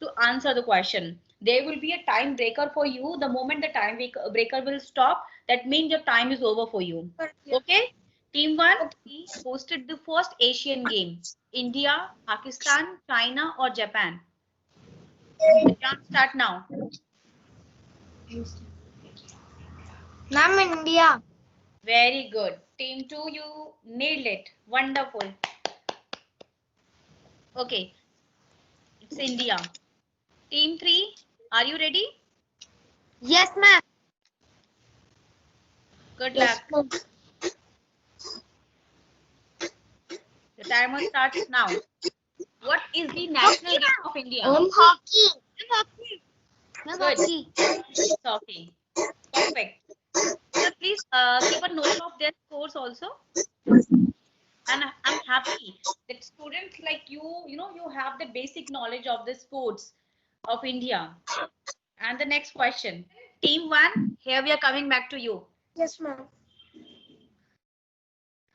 to answer the question. There will be a time breaker for you. The moment the time breaker will stop, that means your time is over for you. Okay? Team 1, he hosted the first Asian game. India, Pakistan, China or Japan? The chance start now. Ma'am, India. Very good. Team 2, you nailed it. Wonderful. Okay, it's India. Team 3, are you ready? Yes, ma'am. Good Yes, luck. ma'am. The timer starts now. What is the national game of India? Hockey. Hockey. Ma'am, Good. hockey. It's hockey. Perfect. So please keep a note of their scores also. And I'm happy that students like you know, you have the basic knowledge of the sports of India. And the next question. Team 1, here we are coming back to you. Yes, ma'am.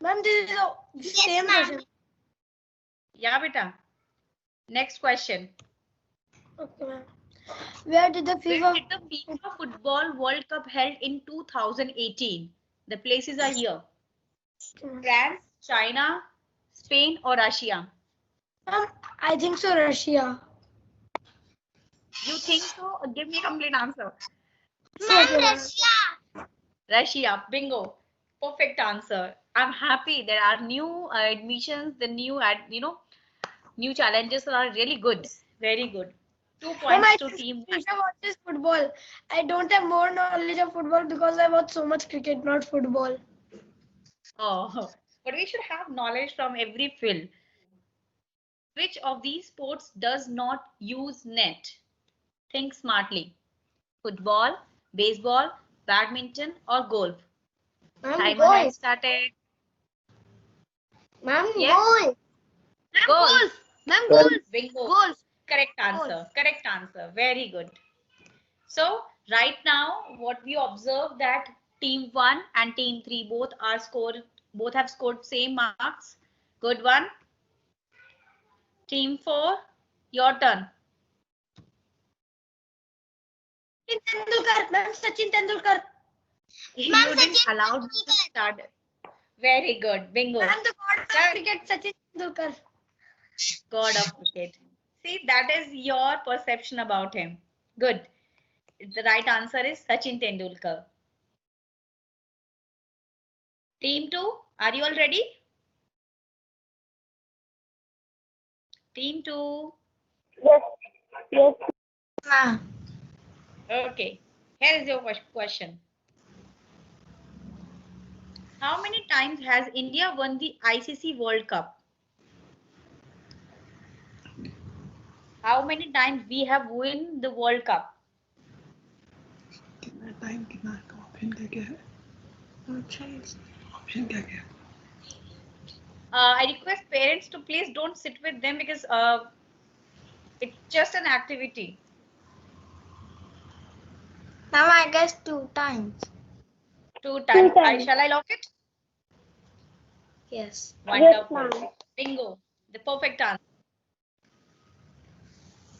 Ma'am, this is the same question. Yeah, beta. Next question. Okay, ma'am. Where did the Where FIFA? did the FIFA Football World Cup held in 2018? The places are here. France, China, Spain or Russia? Ma'am, I think so. Russia. You think so? Give me a complete answer. Ma'am, Russia. Russia. Bingo. Perfect answer. I'm happy there are new admissions, the new new challenges are really good. Very good. 2 Ma'am, points I to think team 1. Russia watches football. I don't have more knowledge of football because I watch so much cricket, not football. Oh, but we should have knowledge from every field. Which of these sports does not use net? Think smartly. Football, baseball, badminton, or golf? Ma'am, Timer goal. has started. Ma'am, Yes, goal. Ma'am, golf. goal. Ma'am, goal. Bingo. Goal. Correct Goal. answer. Correct answer. Very good. So right now, what we observe that team 1 and team 3 both have scored same marks. Good one. Team 4, your turn. Sachin Tendulkar. Ma'am, Sachin Tendulkar. You didn't allow me to start. Very good. Bingo. Ma'am, the god of cricket, Sachin Tendulkar. God of cricket. See, that is your perception about him. Good. The right answer is Sachin Tendulkar. Team 2, are you all ready? Team 2. Yes. Yes. Ma'am. Okay. Here is your question. How many times has India won the ICC World Cup? How many times we have won the World Cup? कितना time कितना option क्या है option क्या है I request parents to please don't sit with them because it's just an activity. Ma'am, I guess 2 times. 2 times. times. Shall I lock it? Yes. Wonderful. Yes, Bingo. The perfect answer.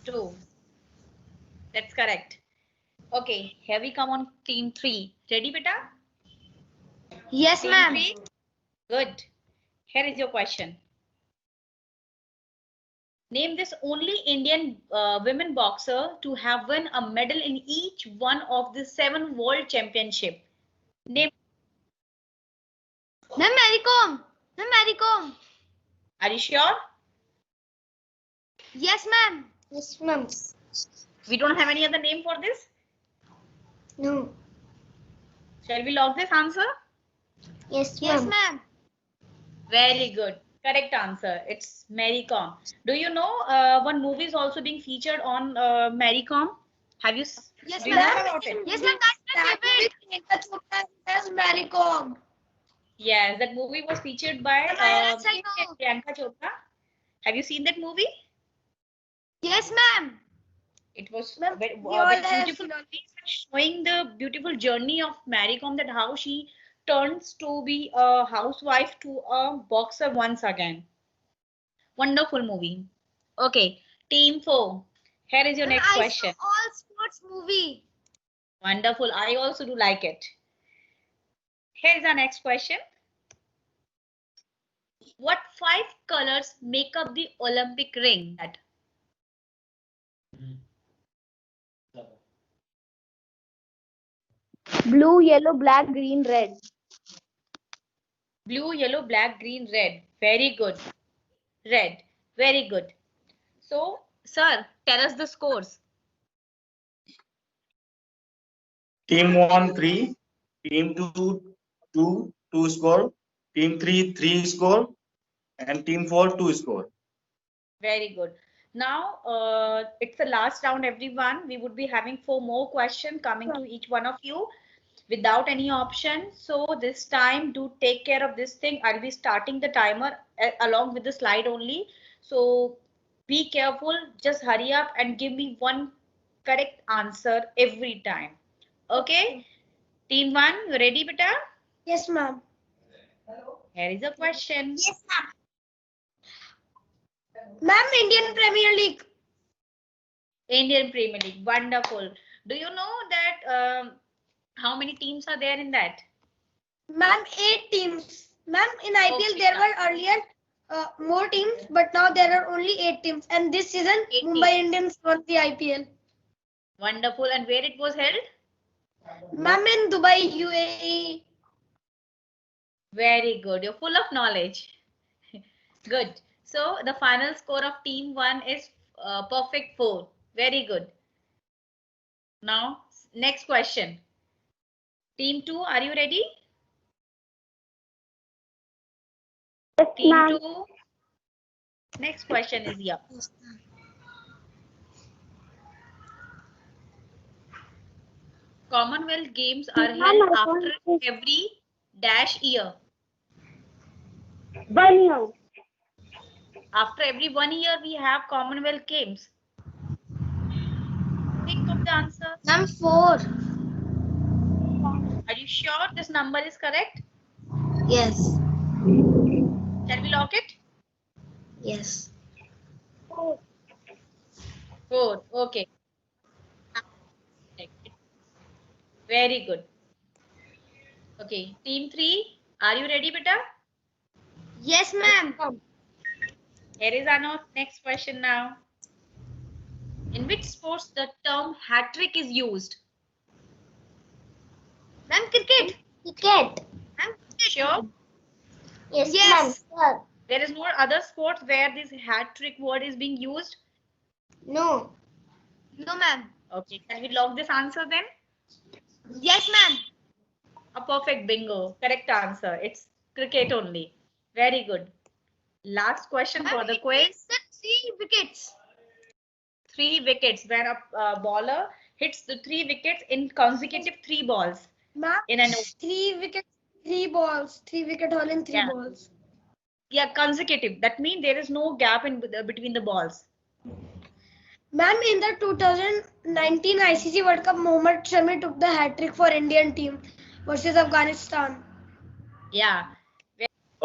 2. That's correct. Okay, here we come on team 3. Ready, beta? yes, Team ma'am. 3. Good. Here is your question. Name this only Indian women boxer to have won a medal in each one of the 7 world championship. Name. Ma'am, Mary Kom. Ma'am, Mary Kom. Are you sure? Yes, ma'am. Yes, ma'am. We don't have any other name for this. No. Shall we lock this answer? Yes, ma'am. Yes, ma'am. Very good. Correct answer. It's Mary Kom. Do you know one movie is also being featured on Mary Kom? Have you? Yes, do you know ma'am. about it? Yes, ma'am. That's my favorite. Yes, Mary Kom. Yes, that movie was featured by Yes, I know. Priyanka Chopra. Have you seen that movie? Yes, ma'am. It was We very all have beautiful seen all. movie, showing the beautiful journey of Mary Kom, that how she turns to be a housewife to a boxer once again. Wonderful movie. Okay, team 4. Here is your next I question. saw all sports movie. Wonderful. I also do like it. Here is our next question. What 5 colors make up the Olympic ring? Blue, yellow, black, green, red. Blue, yellow, black, green, red. Very good. Red. Very good. So, sir, tell us the scores. Team 1 3, team 2 2 score, team 3 3 score, and team 4 2 score. Very good. Now, it's the last round, everyone. We would be having 4 more questions coming to each one of you without any option. So this time, do take care of this thing. I'll be starting the timer along with the slide only. So be careful. Just hurry up and give me one correct answer every time. Okay? Team 1, you ready, beta? Yes, ma'am. Here is a question. Yes, ma'am. Ma'am, Indian Premier League. Indian Premier League. Wonderful. Do you know that how many teams are there in that? Ma'am, 8 teams. Ma'am, in IPL Okay, there ma'am. were earlier more teams, but now there are only 8 teams. And this season, 8 Mumbai teams. Indians won the IPL. Wonderful. And where it was held? Ma'am, in Dubai, UAE. Very good. You're full of knowledge. Good. So the final score of team 1 is perfect 4. Very good. Now, next question. Team 2, are you ready? Yes, Team ma'am. 2. Next question is here. Commonwealth Games are held after every dash year. 1 year. After every 1 year, we have Commonwealth Games. Think of the answer. Ma'am, 4. Are you sure this number is correct? Yes. Shall we lock it? Yes. 4. Okay. Very good. Okay. Team 3, are you ready, beta? Yes, ma'am. Here is our next question now. In which sports the term hat trick is used? Ma'am, cricket. Cricket. Ma'am, Sure. Yes, Yes. ma'am. There is no other sport where this hat trick word is being used. No. No, ma'am. Okay. Can we lock this answer then? Yes, ma'am. A perfect bingo. Correct answer. It's cricket only. Very good. Last question for the quiz. 3 wickets. 3 wickets. When a bowler hits the 3 wickets in consecutive 3 balls. Ma'am, In an 3 wickets, 3 balls. 3 wicket haul in 3 Yeah. balls. Yeah, consecutive. That means there is no gap in between the balls. Ma'am, in the 2019 ICC World Cup, Mohammad Shami took the hat trick for Indian team versus Afghanistan. Yeah.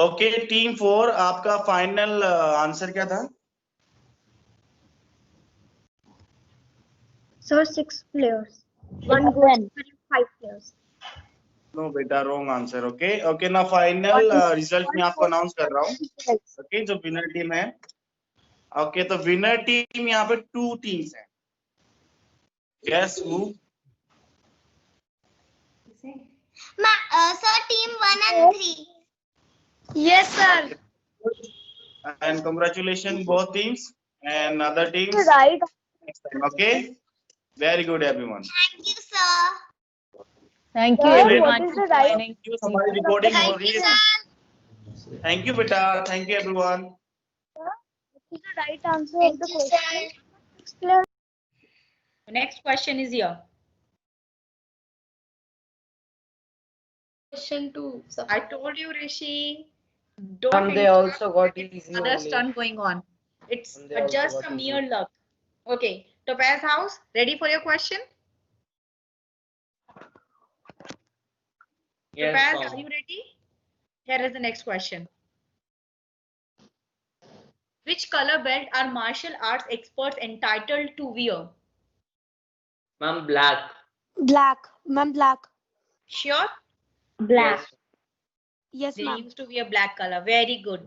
Okay team 4 आपका final answer क्या था? So 6 players. 1 goal, 5 players. No बेटा wrong answer. Okay okay ना final result मैं आपको announce कर रहा हूँ. ओके जो विनर टीम है. ओके तो विनर टीम यहाँ पे 2 टीम्स हैं. Guess who? Sir, team 1 and 3. Yes, sir. And congratulations both teams and other teams. Right. Next time, okay? Very good everyone. Thank you, sir. Thank you Sir, everyone what is for the right- joining. Thank you. हमारी recording हो रही है. Thank you बेटा. Thank you everyone. What is the right answer of the question? 6 players. The next question is here. Question 2. I told you, Rishi. Don't And they interrupt. also got It's easy other only. stunt going on. It's And they also just got a easy. mere luck. Okay. Topaz House, ready for your question? Yes, Topaz, ma'am. are you ready? Here is the next question. Which color belt are martial arts experts entitled to wear? Ma'am, black. Black. Ma'am, black. Sure? Black. Yes. Yes, They ma'am. used to wear black color. Very good.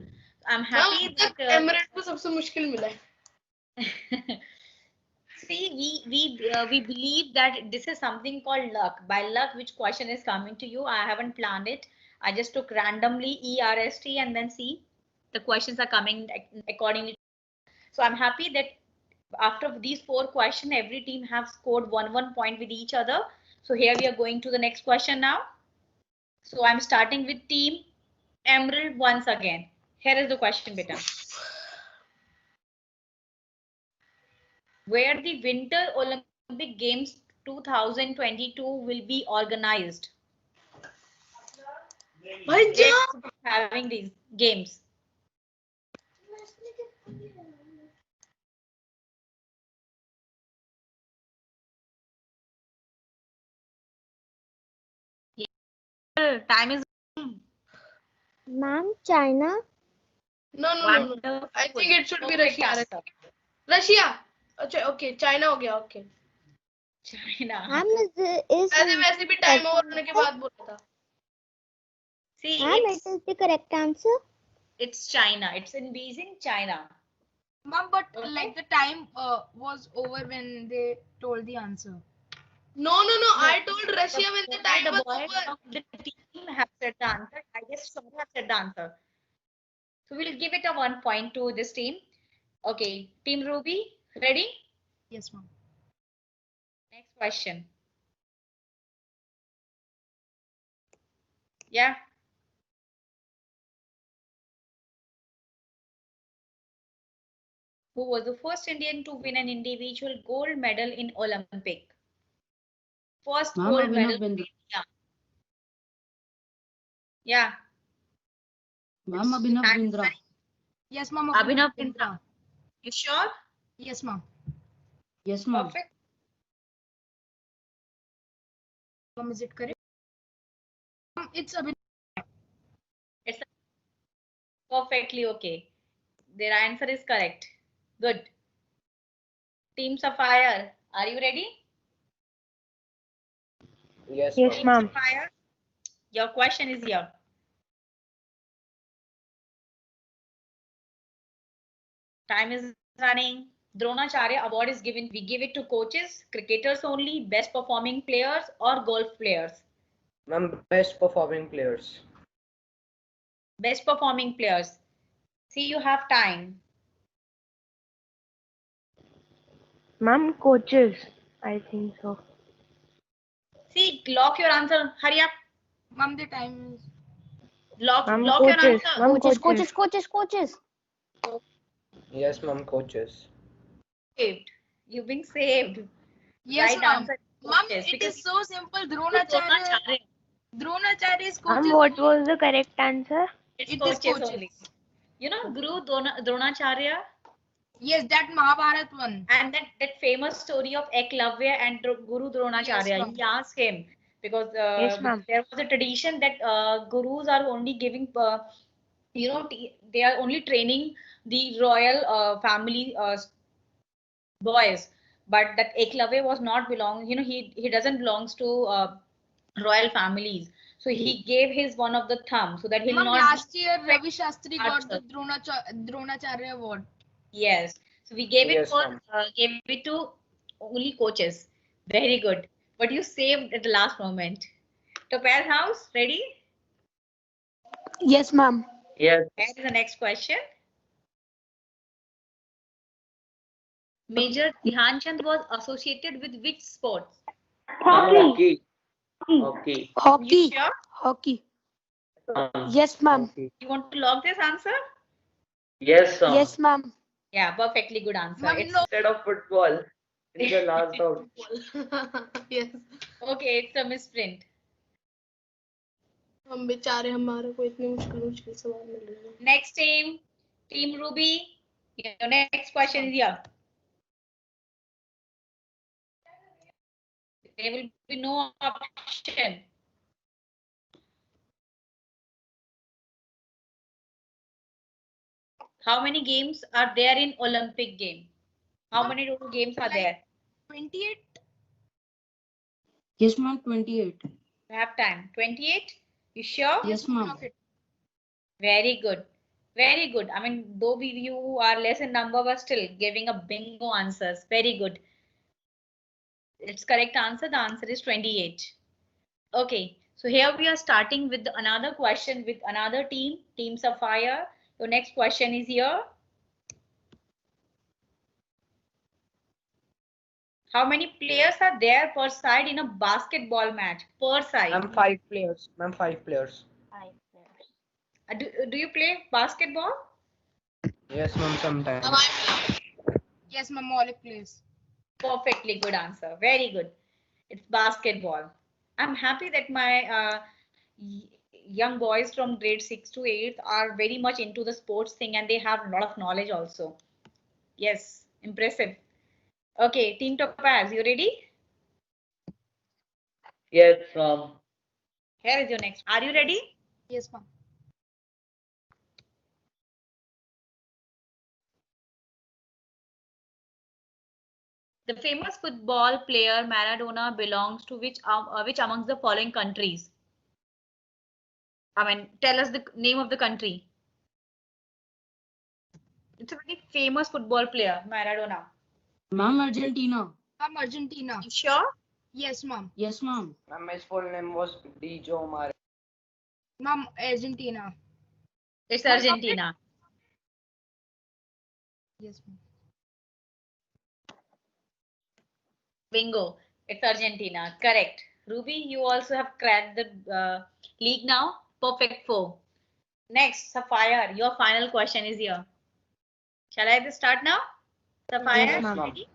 I'm happy that. एमरेट को सबसे मुश्किल मिला है. See, we believe that this is something called luck. By luck, which question is coming to you? I haven't planned it. I just took randomly ERST and then see the questions are coming accordingly. So I'm happy that after these 4 questions, every team have scored 1 point with each other. So here we are going to the next question now. So I'm starting with team Emerald once again. Here is the question, beta. Where the Winter Olympic Games 2022 will be organized? Having these games. Time is. Ma'am, China. No. Wonderful. I think it should be Perfect Russia. answer. Russia. अच्छा, okay. China हो गया. Okay. China. Ma'am, is ऐसे वैसे भी time over होने के बाद बोला था. See, ma'am, it is the correct answer. it's China. It's in Beijing, China. Ma'am, but Okay. like the time was over when they told the answer. No. I told Russia when the time was boy over. of the team have said the answer. I guess some have said the answer. So we'll give it a 1 point to this team. Okay, Team Ruby, ready? Yes, ma'am. Next question. Yeah. Who was the first Indian to win an individual gold medal in Olympic? First Ma'am, gold Abhinav medal. Bindra. Yeah. Ma'am, Abhinav And- Bindra. Yes, ma'am. Abhinav Bindra. You sure? Yes, ma'am. Yes, ma'am. Perfect. Ma'am, is it correct? Ma'am, it's a bit. It's perfectly okay. Their answer is correct. Good. Team Sapphire, are you ready? Yes, Yes, Team ma'am. Sapphire, your question is here. Time is running. Dronacharya award is given. We give it to coaches, cricketers only, best performing players, or golf players. Ma'am, best performing players. Best performing players. See, you have time. Ma'am, coaches. I think so. See, lock your answer. Hurry up. Ma'am, the time is. Lock Ma'am, your coaches. answer. Ma'am, coaches. Yes, ma'am, coaches. Saved. You've been saved. Yes, Right ma'am. answer. Ma'am, Coaches, it because is so simple. Dronacharya. Dronacharya. Dronacharya is Ma'am, coaches. what was the correct answer? It's It is coaches coaches. only. You know Guru Dronacharya Yes, that Mahabharat one. and that famous story of Eklavya and Guru Dronacharya. Yes, ma'am. He asked him because Yes, ma'am. there was a tradition that gurus are only giving, they are only training the royal family boys, but that Eklavya was not belong. He doesn't belongs to royal families. So he gave his one of the thumb so that he'll Ma'am, not. last year Ravi Shastri got Answer. the Dronacharya award. Yes. So we gave it Yes, for ma'am. gave it to only coaches. Very good. But you saved at the last moment. Topaz House, ready? Yes, ma'am. Yes. Here is the next question. Major Dhyan Chand was associated with which sports? Hockey. Hockey. Hockey. You sure? Hockey. Ma'am. Yes, ma'am. Hockey. You want to log this answer? Yes, ma'am. Yes, ma'am. Yeah, perfectly good answer. Ma'am, It's no. Instead of football in the last out. yes. okay, it's a misprint. हम बेचारे हमारे को इतने मुश्किल सवाल मिल रहे हैं. Next Team Ruby. Your next question is here. There will be no option. How many games are there in Olympic game? How many total games are there? 28. Yes, ma'am. 28. We have time. 28? You sure? Yes, ma'am. Very good. Very good. I mean, though you are less in number, but still giving a bingo answers. Very good. It's correct answer. The answer is 28. Okay. So here we are starting with another question with another team, Team Sapphire. Your next question is here. How many players are there per side in a basketball match? Per side. Ma'am, 5 players. Ma'am, 5 players. Do you play basketball? Yes, ma'am, sometimes. Yes, ma'am. All plays. Perfectly good answer. Very good. It's basketball. I'm happy that my young boys from grade 6 to 8 are very much into the sports thing and they have a lot of knowledge also. Yes, impressive. Okay, Team Topaz, you ready? Yes, ma'am. Here is your next. Are you ready? Yes, ma'am. The famous football player Maradona belongs to which amongst the following countries? I mean, tell us the name of the country. It's a very famous football player, Maradona. Ma'am, Argentina. Ma'am, Argentina. You sure? Yes, ma'am. Yes, ma'am. Ma'am, his full name was Dijo Maradona. Ma'am, Argentina. It's Argentina. Yes, ma'am. Bingo. It's Argentina. Correct. Ruby, you also have cracked the league now. Perfect 4. Next, Sapphire, your final question is here. Shall I just start now? Sapphire, Yes, ma'am. ready?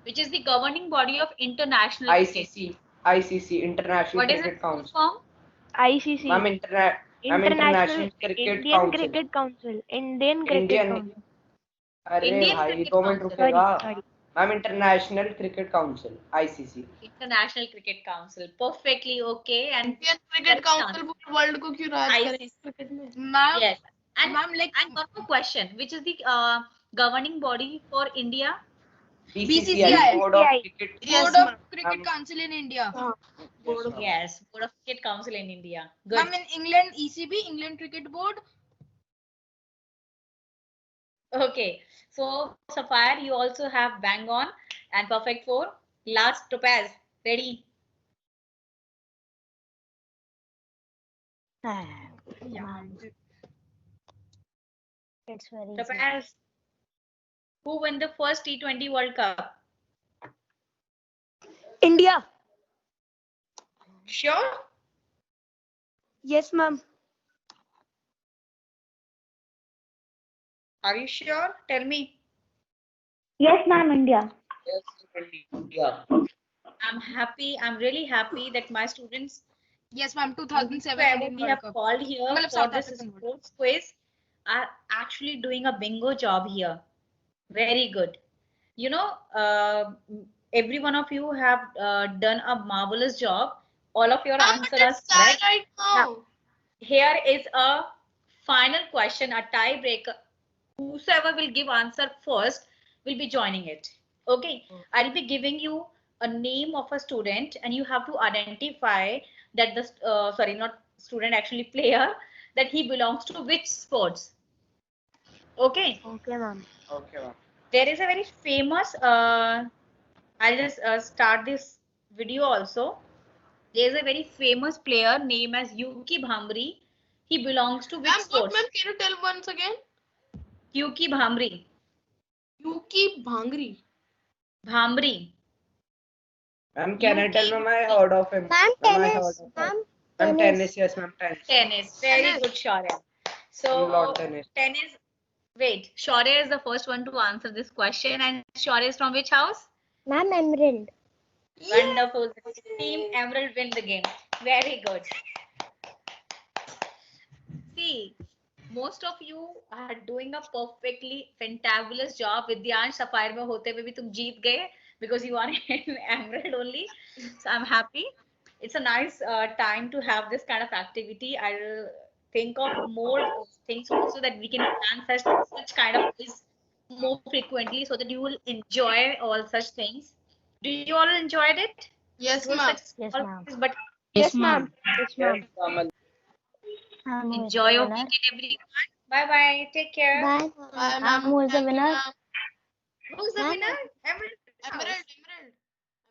Which is the governing body of international cricket? ICC, International What is Cricket it full Council. form? ICC. Ma'am, International Cricket Indian Council. Cricket Council. Indian Cricket Indian. Council. अरे Indian भाई Cricket 2 minute Council. रुकेगा. Sorry. Ma'am, international cricket council ICC. International Cricket Council. Perfectly okay. And Indian cricket council world को क्यों राज ICC. करेगी cricket में? Ma'am, Yes. And, ma'am like and one more question. Which is the governing body for India? BCCI, Board of Cricket. Board Yes, of Cricket Council in India. Yes, ma'am. Yes, Board of Cricket Council in India. Good. Ma'am, in England, ECB, England Cricket Board. Okay. So, Sapphire, you also have bang on and perfect 4. Last, Topaz. Ready? Yeah. It's very easy. Topaz. Who won the first T20 World Cup? India. Sure? Yes, ma'am. Are you sure? Tell me. Yes, ma'am, India. Yes, India. I'm happy. I'm really happy that my students Yes, ma'am. 2007 whoever Indian we World have Cup. called here Matlab for South this African World sports quiz are actually doing a bingo job here. Very good. You know, every one of you have done a marvelous job. All of your answers are correct. right now. Here is a final question, a tiebreaker. Whosoever will give answer first will be joining it. Okay, I'll be giving you a name of a student and you have to identify that the sorry, not student, actually player, that he belongs to which sports. Okay, Okay, ma'am. Okay, ma'am. there is a very famous I'll just start this video also. There is a very famous player named as Yuki Bhamri. He belongs to which Ma'am, what, sports? ma'am? Can you tell once again? Yuki Bhamri. Yuki Bhangri. Bhamri. Ma'am, can I tell ma'am I heard of him? Ma'am, Ma'am, I tennis. heard of him. Ma'am, Ma'am, tennis. tennis. Yes, ma'am, tennis. Tennis. Very good, Shaurya. So, Lord tennis. tennis. Wait, Shaurya is the first one to answer this question. And Shaurya is from which house? Ma'am, Emerald. Wonderful. Team Emerald win the game. Very good. See, most of you are doing a perfectly fantabulous job. Vidyansh, Sapphire में होते हुए भी तुम जीत गए because you are in Emerald only. So I'm happy. it's a nice time to have this kind of activity. I'll think of more things also that we can plan such kind of quiz more frequently so that you will enjoy all such things. Do you all enjoyed it? Yes, It was ma'am. such Yes, small ma'am. quiz, but Yes, ma'am. Yes, ma'am. Kamal. enjoy your weekend, everyone. Bye bye. Take care. Bye. Bye, ma'am. Who is the Thank you, winner? ma'am. Who's the winner? Emerald. Emerald.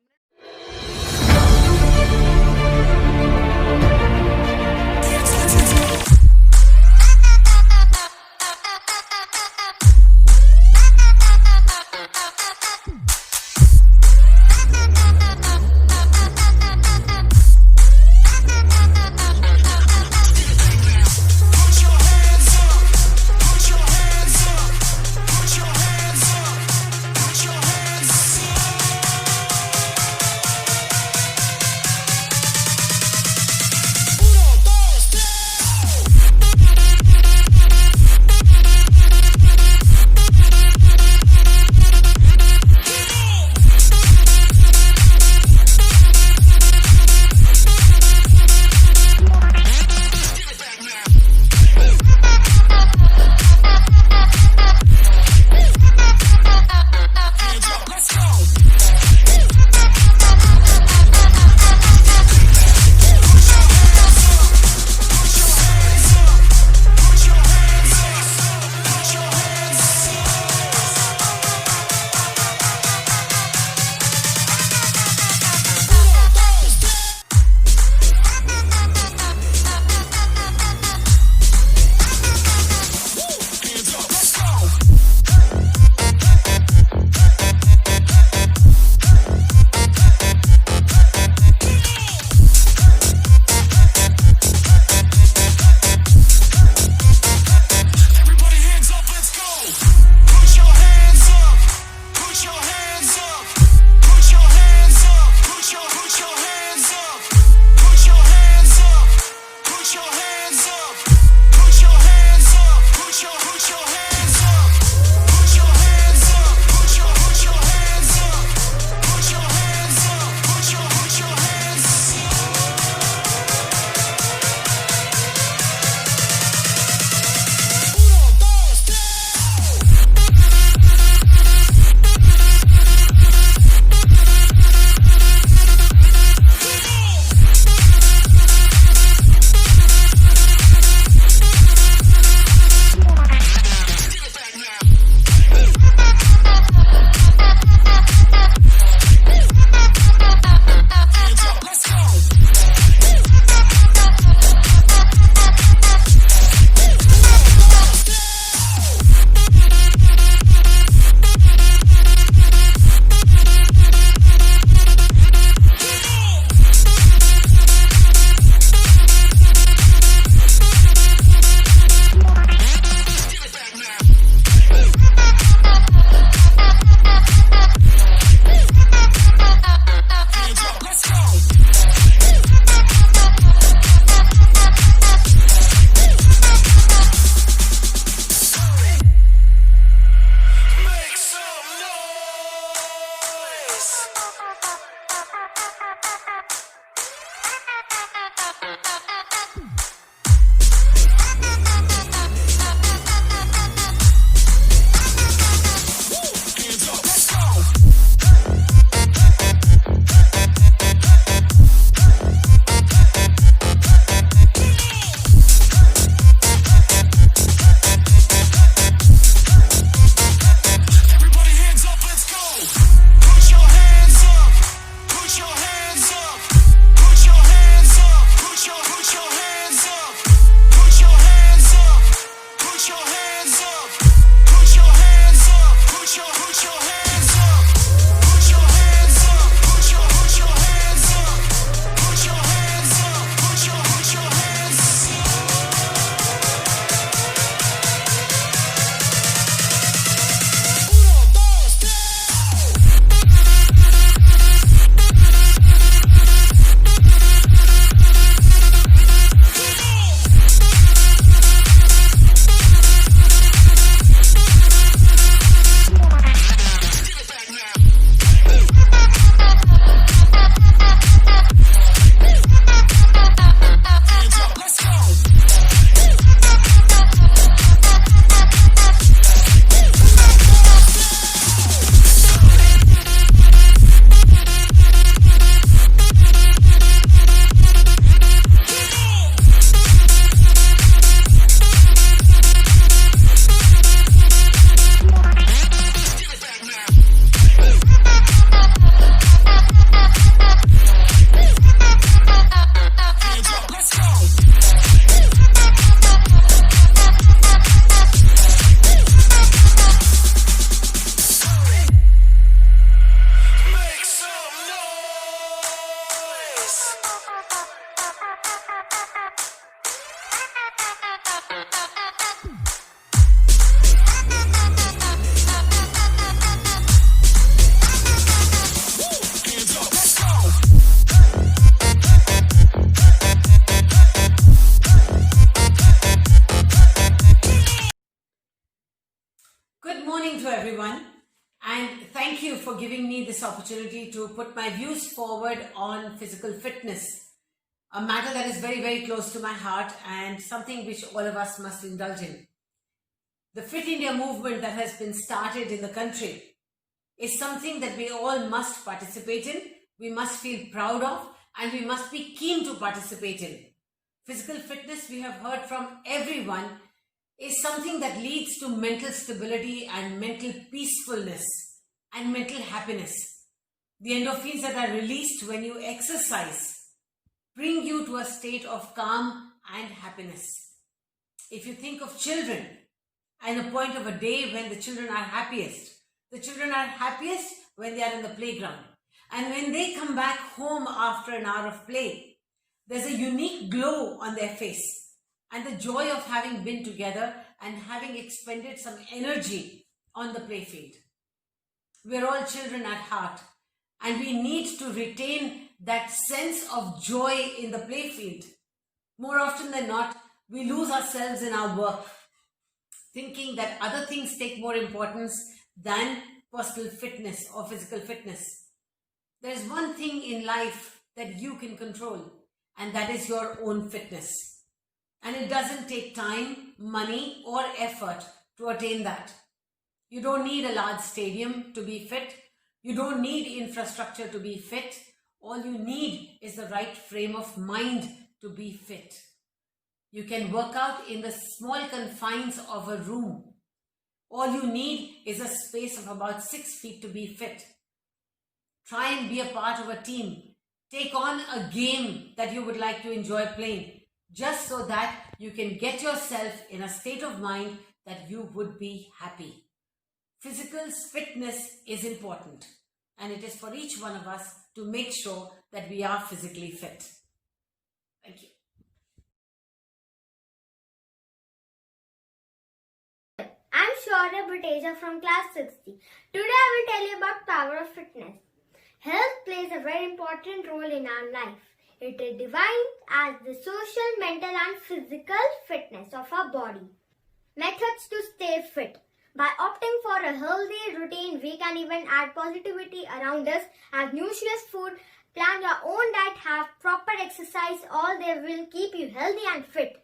Good morning to everyone, and thank you for giving me this opportunity to put my views forward on physical fitness, a matter that is very, very close to my heart and something which all of us must indulge in. The Fit India movement that has been started in the country is something that we all must participate in, we must feel proud of, and we must be keen to participate in. Physical fitness, we have heard from everyone, is something that leads to mental stability and mental peacefulness and mental happiness. The endorphins that are released when you exercise bring you to a state of calm and happiness. If you think of children and a point of a day when the children are happiest when they are in the playground. And when they come back home after an hour of play, there's a unique glow on their face. And the joy of having been together and having expended some energy on the playfield. We're all children at heart, and we need to retain that sense of joy in the playfield. More often than not, we lose ourselves in our work, thinking that other things take more importance than personal fitness or physical fitness. There's one thing in life that you can control, and that is your own fitness. And it doesn't take time, money, or effort to attain that. You don't need a large stadium to be fit. You don't need infrastructure to be fit. All you need is the right frame of mind to be fit. You can work out in the small confines of a room. All you need is a space of about 6 feet to be fit. Try and be a part of a team. Take on a game that you would like to enjoy playing, just so that you can get yourself in a state of mind that you would be happy. Physical fitness is important, and it is for each one of us to make sure that we are physically fit. Thank you. I'm Shaurya Bhateja from class 60. Today I will tell you about power of fitness. Health plays a very important role in our life. It is defined as the social, mental and physical fitness of our body. Methods to stay fit. By opting for a healthy routine, we can even add positivity around us, have nutritious food, plan your own diet, have proper exercise. All they will keep you healthy and fit.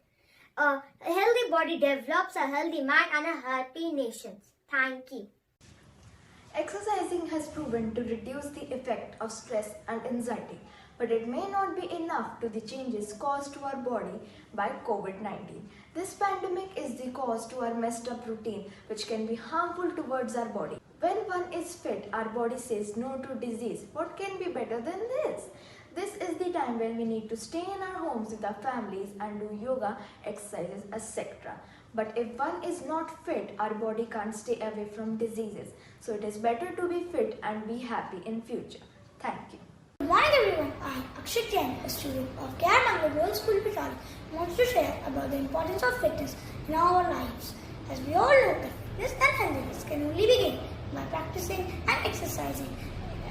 A healthy body develops a healthy mind and a happy nation. Thank you. Exercising has proven to reduce the effect of stress and anxiety, but it may not be enough to the changes caused to our body by COVID-19. This pandemic is the cause to our messed up routine, which can be harmful towards our body. When one is fit, our body says no to disease. What can be better than this? This is the time when we need to stay in our homes with our families and do yoga, exercises, etc. But if one is not fit, our body can't stay away from diseases. So it is better to be fit and be happy in future. Thank you. Good morning everyone, I am Akshay Jain, a student of Gyan Girls School Pitali, who wants to share about the importance of fitness in our lives. As we all know that fitness and healthiness can only be gained by practicing and exercising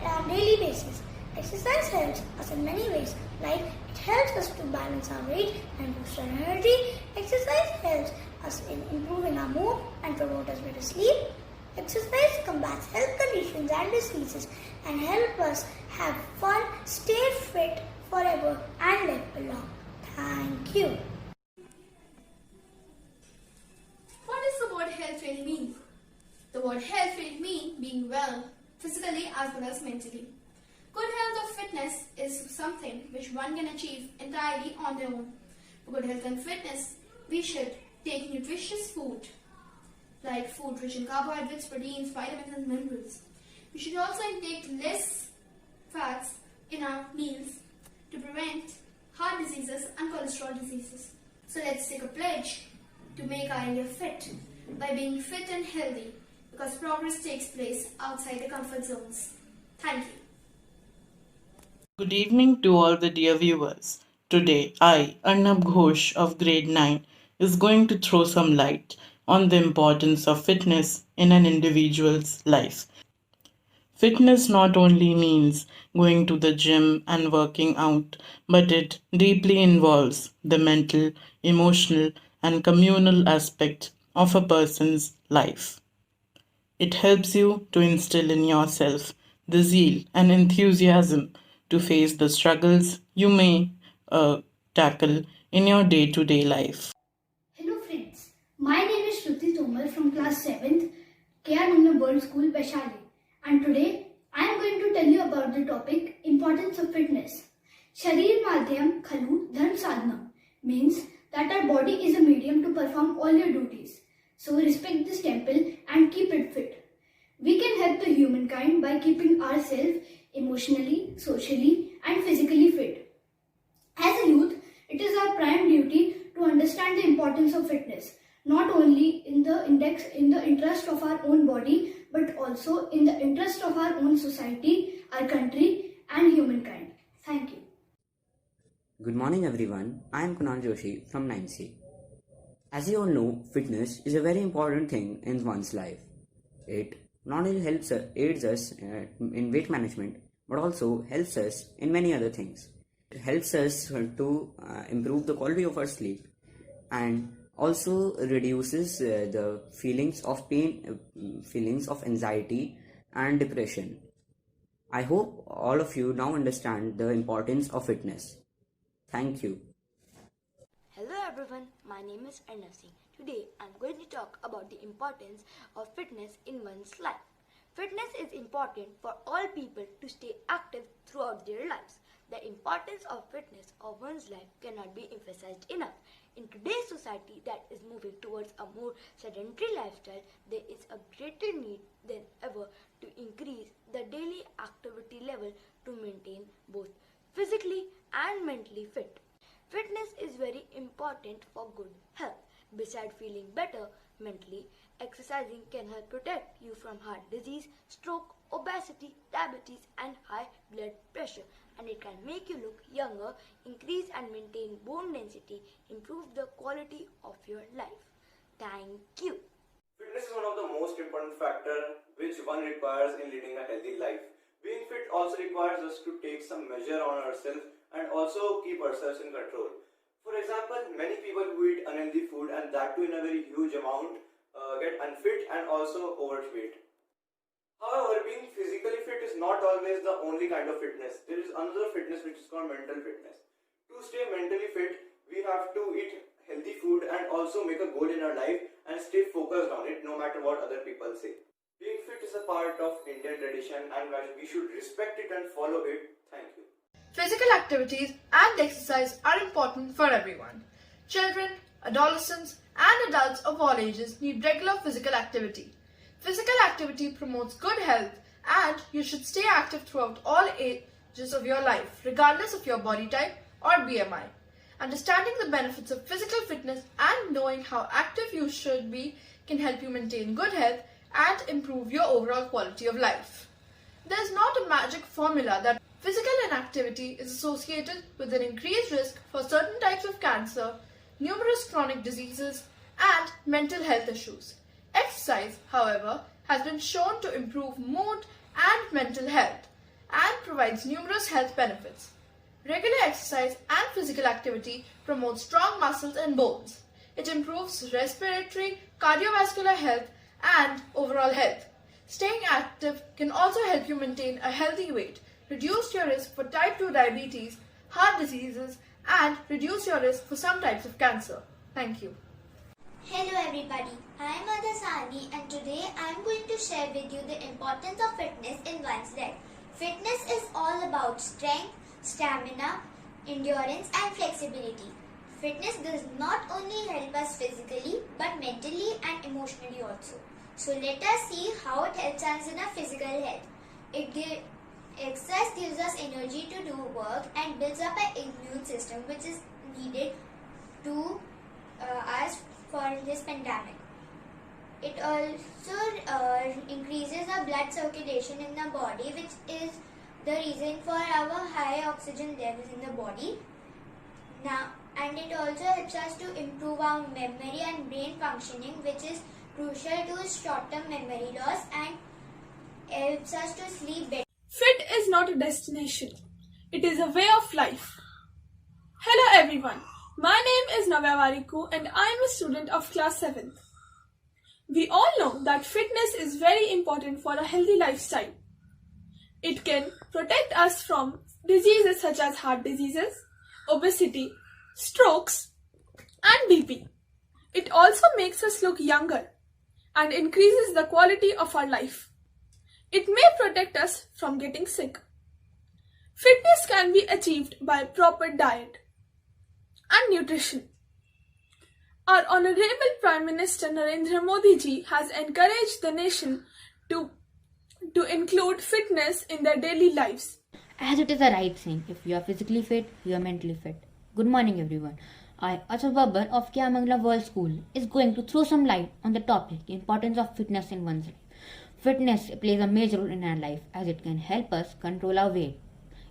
on a daily basis. Exercise helps us in many ways, like it helps us to balance our weight and boost our energy. Exercise helps us in improving our mood and promote us better sleep. Exercise combats health conditions and diseases and help us have fun, stay fit forever and live long. Thank you. What does the word health really mean? The word health really means being well, physically as well as mentally. Good health or fitness is something which one can achieve entirely on their own. For good health and fitness, we should take nutritious food, like food rich in carbohydrates, proteins, vitamins and minerals. We should also intake less fats in our meals to prevent heart diseases and cholesterol diseases. So let's take a pledge to make our India fit by being fit and healthy, because progress takes place outside the comfort zones. Thank you. Good evening to all the dear viewers. Today, I, Arnab Ghosh of grade 9, is going to throw some light on the importance of fitness in an individual's life. Fitness not only means going to the gym and working out, but it deeply involves the mental, emotional, and communal aspect of a person's life. It helps you to instill in yourself the zeal and enthusiasm to face the struggles you may tackle in your day to day life. Hello friends, my name is Shruti Tomar from class 7th, KR Mangla Board School, Vaishali. And today I am going to tell you about the topic importance of fitness. Sharir Madhyam Khalu Dharm Sadhana means that our body is a medium to perform all your duties. So respect this temple and keep it fit. We can help the humankind by keeping ourselves emotionally, socially and physically fit. As a youth, it is our prime duty to understand the importance of fitness, not only in the interest of our own body, but also in the interest of our own society, our country and humankind. Thank you. Good morning everyone, I am Kunal Joshi from 9C. As you all know, fitness is a very important thing in one's life. It not only aids us in weight management, but also helps us in many other things. It helps us to improve the quality of our sleep and also reduces the feelings of pain, feelings of anxiety and depression. I hope all of you now understand the importance of fitness. Thank you. Hello everyone, my name is Arnav Singh. Today I am going to talk about the importance of fitness in one's life. Fitness is important for all people to stay active throughout their lives. The importance of fitness of one's life cannot be emphasized enough. In today's society that is moving towards a more sedentary lifestyle, there is a greater need than ever to increase the daily activity level to maintain both physically and mentally fit. Fitness is very important for good health. Besides feeling better mentally, exercising can help protect you from heart disease, stroke, obesity, diabetes and high blood pressure. And it can make you look younger, increase and maintain bone density, improve the quality of your life. Thank you. Fitness is one of the most important factors which one requires in leading a healthy life. Being fit also requires us to take some measure on ourselves and also keep ourselves in control. For example, many people who eat unhealthy food and that too in a very huge amount get unfit and also overweight. However, being physically fit is not always the only kind of fitness. There is another fitness which is called mental fitness. To stay mentally fit, we have to eat healthy food and also make a goal in our life and stay focused on it no matter what other people say. Being fit is a part of Indian tradition and we should respect it and follow it. Thank you. Physical activities and exercise are important for everyone. Children, adolescents, and adults of all ages need regular physical activity. Physical activity promotes good health and you should stay active throughout all ages of your life, regardless of your body type or BMI. Understanding the benefits of physical fitness and knowing how active you should be can help you maintain good health and improve your overall quality of life. There is not a magic formula that physical inactivity is associated with an increased risk for certain types of cancer, numerous chronic diseases, and mental health issues. Exercise, however, has been shown to improve mood and mental health and provides numerous health benefits. Regular exercise and physical activity promotes strong muscles and bones. It improves respiratory, cardiovascular health, and overall health. Staying active can also help you maintain a healthy weight, reduce your risk for type 2 diabetes, heart diseases, and reduce your risk for some types of cancer. Thank you. Hello everybody, I am Adha Sani and today I am going to share with you the importance of fitness in one's life. Fitness is all about strength, stamina, endurance and flexibility. Fitness does not only help us physically but mentally and emotionally also. So let us see how it helps us in our physical health. Exercise gives us energy to do work and builds up an immune system which is needed to us for this pandemic. It also increases our blood circulation in the body, which is the reason for our high oxygen levels in the body. Now, and it also helps us to improve our memory and brain functioning, which is crucial to short-term memory loss, and helps us to sleep better. Fit is not a destination. It is a way of life. Hello everyone. My name is Navya Variku and I am a student of class 7th. We all know that fitness is very important for a healthy lifestyle. It can protect us from diseases such as heart diseases, obesity, strokes, and BP. It also makes us look younger and increases the quality of our life. It may protect us from getting sick. Fitness can be achieved by proper diet and nutrition. Our Honorable Prime Minister Narendra Modi ji has encouraged the nation to include fitness in their daily lives. As it is the right thing, if you are physically fit, you are mentally fit. Good morning everyone. I, Achal Babbar of Kyamangalam World School, is going to throw some light on the topic, importance of fitness in one's life. Fitness plays a major role in our life as it can help us control our weight.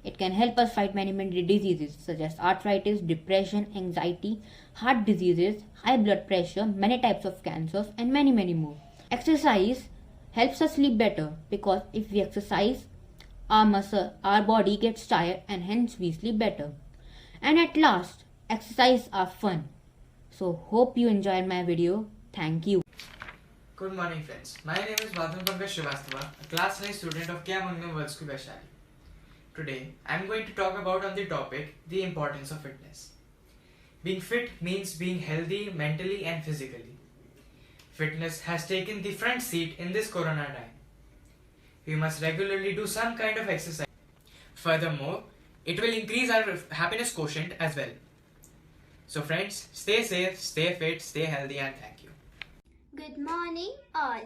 It can help us fight many diseases such as arthritis, depression, anxiety, heart diseases, high blood pressure, many types of cancers, and many more. Exercise helps us sleep better because if we exercise, our body gets tired and hence we sleep better. And at last, exercise are fun. So hope you enjoyed my video. Thank you. Good morning friends. My name is Madhun Pankaj Srivastava, a class 9 student of Kyamangalam World School, Vaishali. Today, I am going to talk about on the topic, the importance of fitness. Being fit means being healthy mentally and physically. Fitness has taken the front seat in this corona time. We must regularly do some kind of exercise. Furthermore, it will increase our happiness quotient as well. So friends, stay safe, stay fit, stay healthy, and thank you. Good morning all.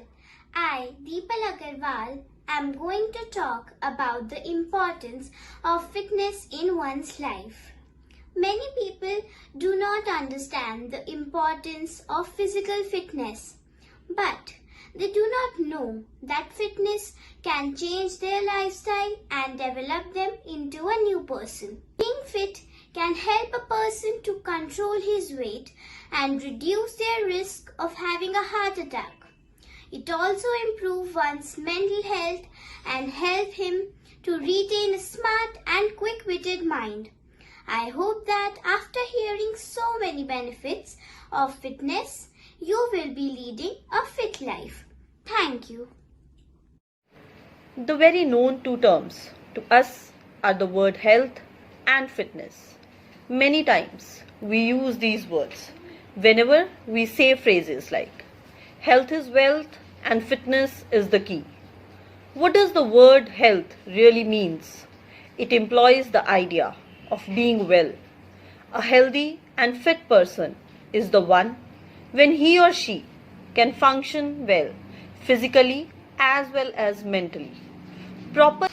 I, Deepal Agarwal, am going to talk about the importance of fitness in one's life. Many people do not understand the importance of physical fitness, but they do not know that fitness can change their lifestyle and develop them into a new person. Being fit can help a person to control his weight and reduce their risk of having a heart attack. It also improves one's mental health and help him to retain a smart and quick-witted mind. I hope that after hearing so many benefits of fitness, you will be leading a fit life. Thank you. The very known two terms to us are the word health and fitness. Many times we use these words whenever we say phrases like health is wealth and fitness is the key. What does the word health really means? It implies the idea of being well. A healthy and fit person is the one when he or she can function well physically as well as mentally. Proper,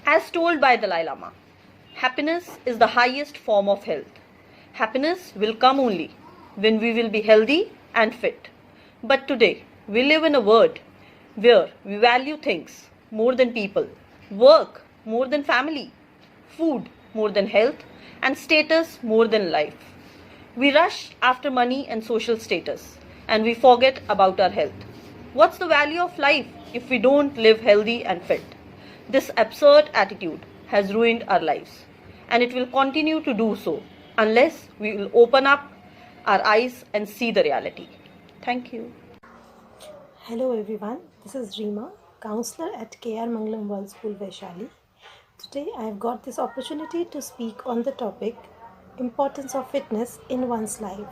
as told by Dalai Lama, happiness is the highest form of health. Happiness will come only when we will be healthy and fit. But today, we live in a world where we value things more than people, work more than family, food more than health, and status more than life. We rush after money and social status, and we forget about our health. What's the value of life if we don't live healthy and fit? This absurd attitude has ruined our lives, and it will continue to do so unless we will open up our eyes and see the reality. Thank you. Hello everyone, this is Reema, counselor at KR Mangalam World School, Vaishali. Today I have got this opportunity to speak on the topic importance of fitness in one's life.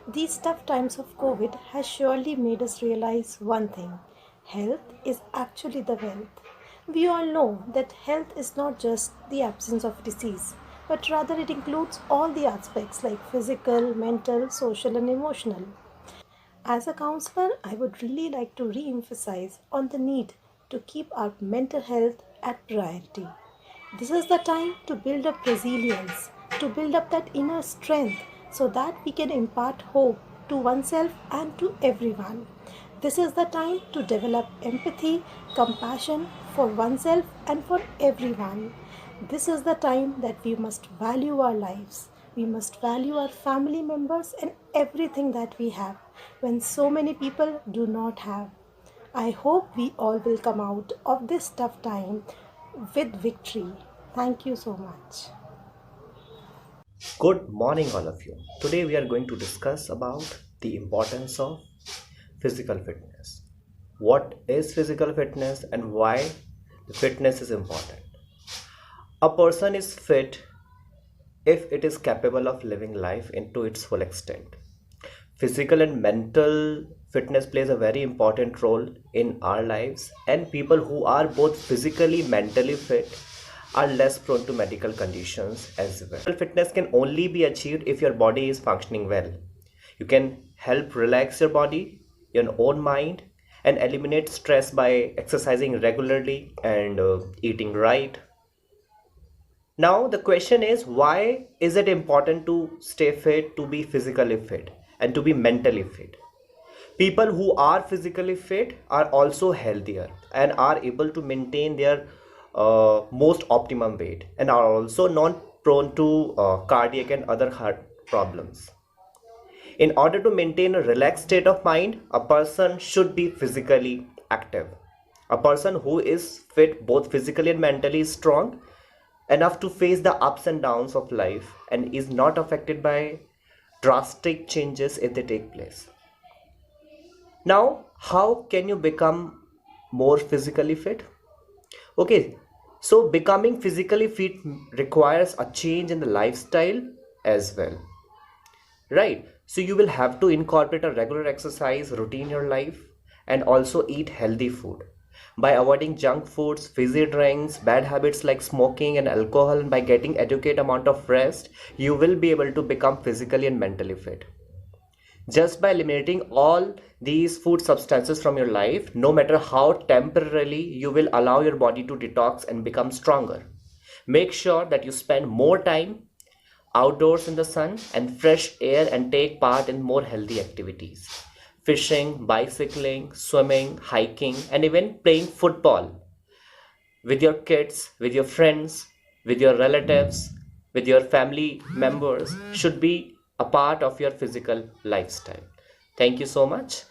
These tough times of COVID has surely made us realize one thing: health is actually the wealth. We all know that health is not just the absence of disease, but rather it includes all the aspects like physical, mental, social and emotional. As a counselor, I would really like to re-emphasize on the need to keep our mental health at priority. This is the time to build up resilience, to build up that inner strength so that we can impart hope to oneself and to everyone. This is the time to develop empathy, compassion for oneself and for everyone. This is the time that we must value our lives. We must value our family members and everything that we have when so many people do not have. I hope we all will come out of this tough time with victory. Thank you so much. Good morning, all of you. Today we are going to discuss about the importance of physical fitness. What is physical fitness and why the fitness is important? A person is fit if it is capable of living life into its full extent. Physical and mental fitness plays a very important role in our lives, and people who are both physically mentally fit are less prone to medical conditions as well. Fitness can only be achieved if your body is functioning well. You can help relax your body, your own mind, and eliminate stress by exercising regularly and eating right. Now the question is, why is it important to stay fit, to be physically fit and to be mentally fit? People who are physically fit are also healthier and are able to maintain their most optimum weight and are also not prone to cardiac and other heart problems. In order to maintain a relaxed state of mind, a person should be physically active. A person who is fit both physically and mentally is strong enough to face the ups and downs of life and is not affected by drastic changes if they take place. Now, how can you become more physically fit? Okay, so becoming physically fit requires a change in the lifestyle as well. Right, so you will have to incorporate a regular exercise routine in your life and also eat healthy food. By avoiding junk foods, fizzy drinks, bad habits like smoking and alcohol, and by getting adequate amount of rest, you will be able to become physically and mentally fit. Just by eliminating all these food substances from your life, no matter how temporarily, you will allow your body to detox and become stronger. Make sure that you spend more time outdoors in the sun and fresh air and take part in more healthy activities. Fishing, bicycling, swimming, hiking, and even playing football with your kids, with your friends, with your relatives, with your family members should be a part of your physical lifestyle. Thank you so much.